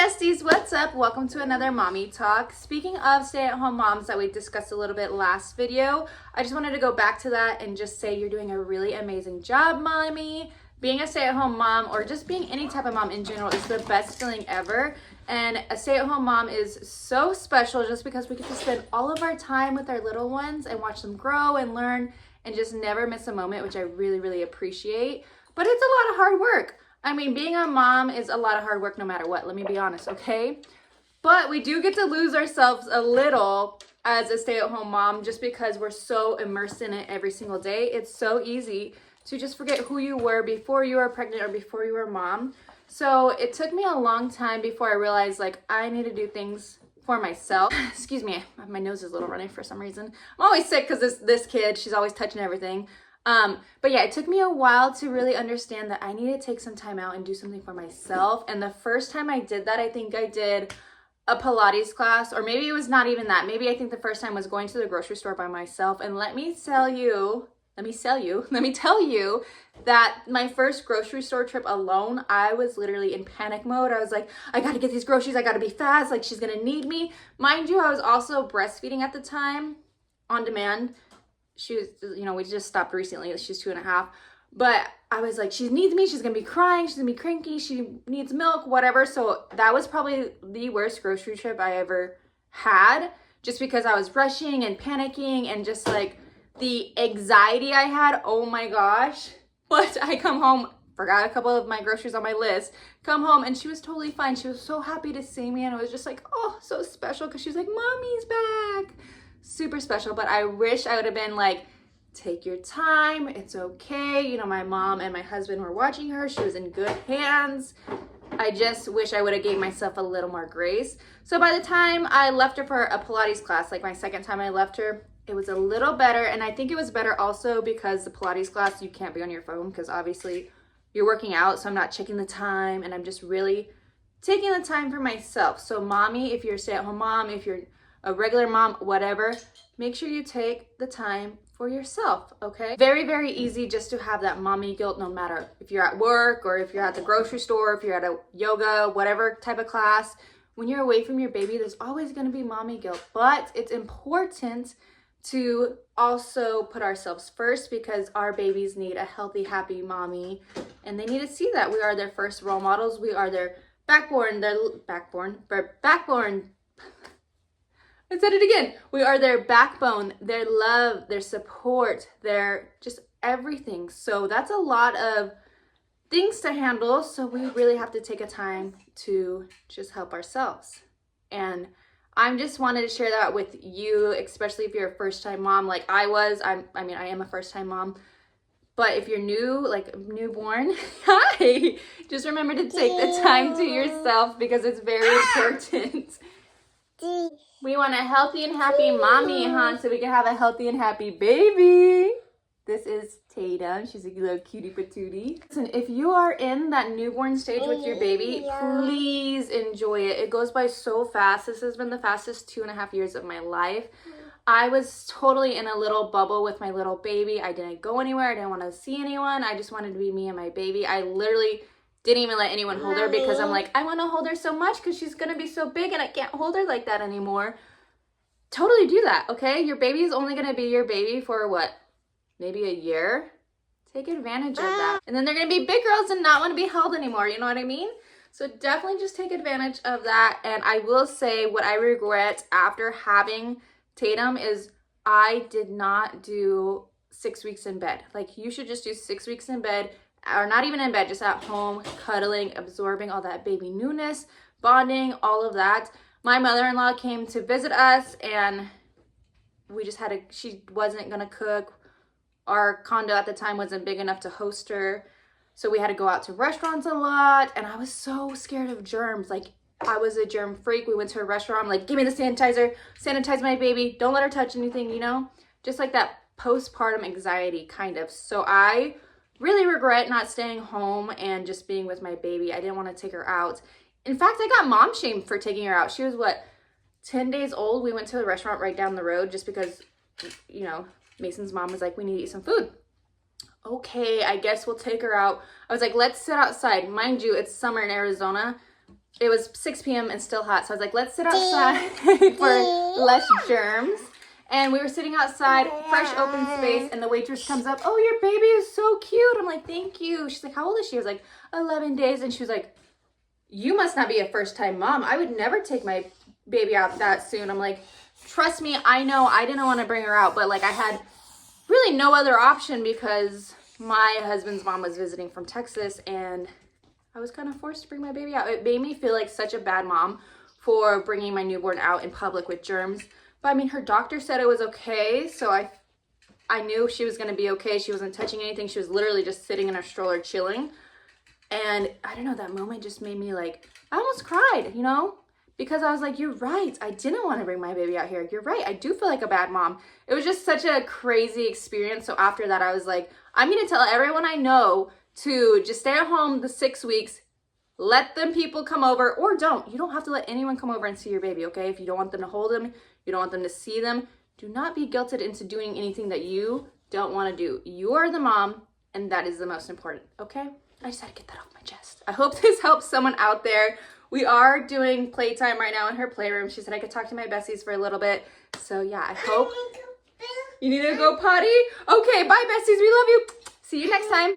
besties, what's up? Welcome to another mommy talk. Speaking of stay-at-home moms that we discussed a little bit last video, I just wanted to go back to that and just say you're doing a really amazing job, mommy. Being a stay-at-home mom, or just being any type of mom in general, is the best feeling ever. And a stay-at-home mom is so special just because we get to spend all of our time with our little ones and watch them grow and learn and just never miss a moment, which I really, really appreciate. But it's a lot of hard work. I mean, being a mom is a lot of hard work no matter what, let me be honest, okay? But we do get to lose ourselves a little as a stay-at-home mom just because we're so immersed in it every single day. It's so easy to just forget who you were before you were pregnant or before you were a mom. So it took me a long time before I realized, like, I need to do things for myself. Excuse me, my nose is a little runny for some reason. I'm always sick because this kid, she's always touching everything. But yeah, it took me a while to really understand that I need to take some time out and do something for myself. And the first time I did that, I think I did a Pilates class, or maybe it was not even that. Maybe I think the first time was going to the grocery store by myself. And let me tell you that my first grocery store trip alone, I was literally in panic mode. I was like, I gotta get these groceries. I gotta be fast. Like, she's gonna need me. Mind you, I was also breastfeeding at the time on demand. She was, you know, we just stopped recently. She's 2.5. But I was like, she needs me. She's going to be crying. She's going to be cranky. She needs milk, whatever. So that was probably the worst grocery trip I ever had, just because I was rushing and panicking and just like the anxiety I had. Oh my gosh. But I come home, forgot a couple of my groceries on my list, come home, and she was totally fine. She was so happy to see me. And it was just like, oh, so special, because she was like, Mommy's back. Super special. But I wish I would have been like, take your time, it's okay. You know, my mom and my husband were watching her. She was in good hands. I just wish I would have gave myself a little more grace. So by the time I left her for a Pilates class, like my second time I left her, it was a little better. And I think it was better also because the Pilates class, you can't be on your phone because obviously you're working out. So I'm not checking the time, and I'm just really taking the time for myself. So mommy, if you're a stay-at-home mom, if you're a regular mom, whatever, make sure you take the time for yourself, okay? Very, very easy just to have that mommy guilt, no matter if you're at work or if you're at the grocery store, if you're at a yoga, whatever type of class. When you're away from your baby, there's always gonna be mommy guilt, but it's important to also put ourselves first because our babies need a healthy, happy mommy, and they need to see that we are their first role models. We are their backbone. I said it again. We are their backbone, their love, their support, their just everything. So that's a lot of things to handle. So we really have to take a time to just help ourselves. And I just wanted to share that with you, especially if you're a first-time mom like I was. I am a first-time mom. But if you're new, like newborn, hi, just remember to take the time to yourself because it's very important. We want a healthy and happy mommy, huh? So we can have a healthy and happy baby. This is Tatum. She's a little cutie patootie. Listen, if you are in that newborn stage with your baby, please enjoy it. It goes by so fast. This has been the fastest 2.5 years of my life. I was totally in a little bubble with my little baby. I didn't go anywhere. I didn't want to see anyone. I just wanted to be me and my baby. I literally didn't even let anyone hold her because I'm like, I want to hold her so much because she's going to be so big and I can't hold her like that anymore. Totally do that, okay? Your baby is only going to be your baby for what? Maybe a year? Take advantage of that. And then they're going to be big girls and not want to be held anymore. You know what I mean? So definitely just take advantage of that. And I will say what I regret after having Tatum is I did not do 6 weeks in bed. Like, you should just do 6 weeks in bed, or not even in bed, just at home, cuddling, absorbing all that baby newness, bonding, all of that. My mother-in-law came to visit us, and we just she wasn't gonna cook. Our condo at the time wasn't big enough to host her, so we had to go out to restaurants a lot, and I was so scared of germs. Like, I was a germ freak. We went to a restaurant, I'm like, give me the sanitizer, sanitize my baby, don't let her touch anything, you know? Just like that postpartum anxiety, kind of. So I really regret not staying home and just being with my baby. I didn't want to take her out. In fact, I got mom shamed for taking her out. She was, what, 10 days old? We went to a restaurant right down the road just because, you know, Mason's mom was like, we need to eat some food. Okay, I guess we'll take her out. I was like, let's sit outside. Mind you, it's summer in Arizona. it was 6 p.m. and still hot. So I was like, let's sit outside for less germs. And we were sitting outside, fresh open space, and the waitress comes up, oh, your baby is so cute. I'm like, thank you. She's like, how old is she? I was like, 11 days. And she was like, you must not be a first-time mom. I would never take my baby out that soon. I'm like, trust me, I know I didn't want to bring her out, but like I had really no other option because my husband's mom was visiting from Texas and I was kind of forced to bring my baby out. It made me feel like such a bad mom for bringing my newborn out in public with germs. But I mean, her doctor said it was okay, so I knew she was going to be okay. She wasn't touching anything. She was literally just sitting in her stroller chilling. And I don't know, that moment just made me like, I almost cried, you know? Because I was like, you're right. I didn't want to bring my baby out here. You're right. I do feel like a bad mom. It was just such a crazy experience. So after that, I was like, I'm going to tell everyone I know to just stay at home the 6 weeks. Let them people come over or don't. You don't have to let anyone come over and see your baby, okay? If you don't want them to hold them, you don't want them to see them, do not be guilted into doing anything that you don't want to do. You are the mom, and that is the most important, okay? I just had to get that off my chest. I hope this helps someone out there. We are doing playtime right now in her playroom. She said I could talk to my besties for a little bit. So yeah, I hope. You need to go potty? Okay, bye besties. We love you. See you next time.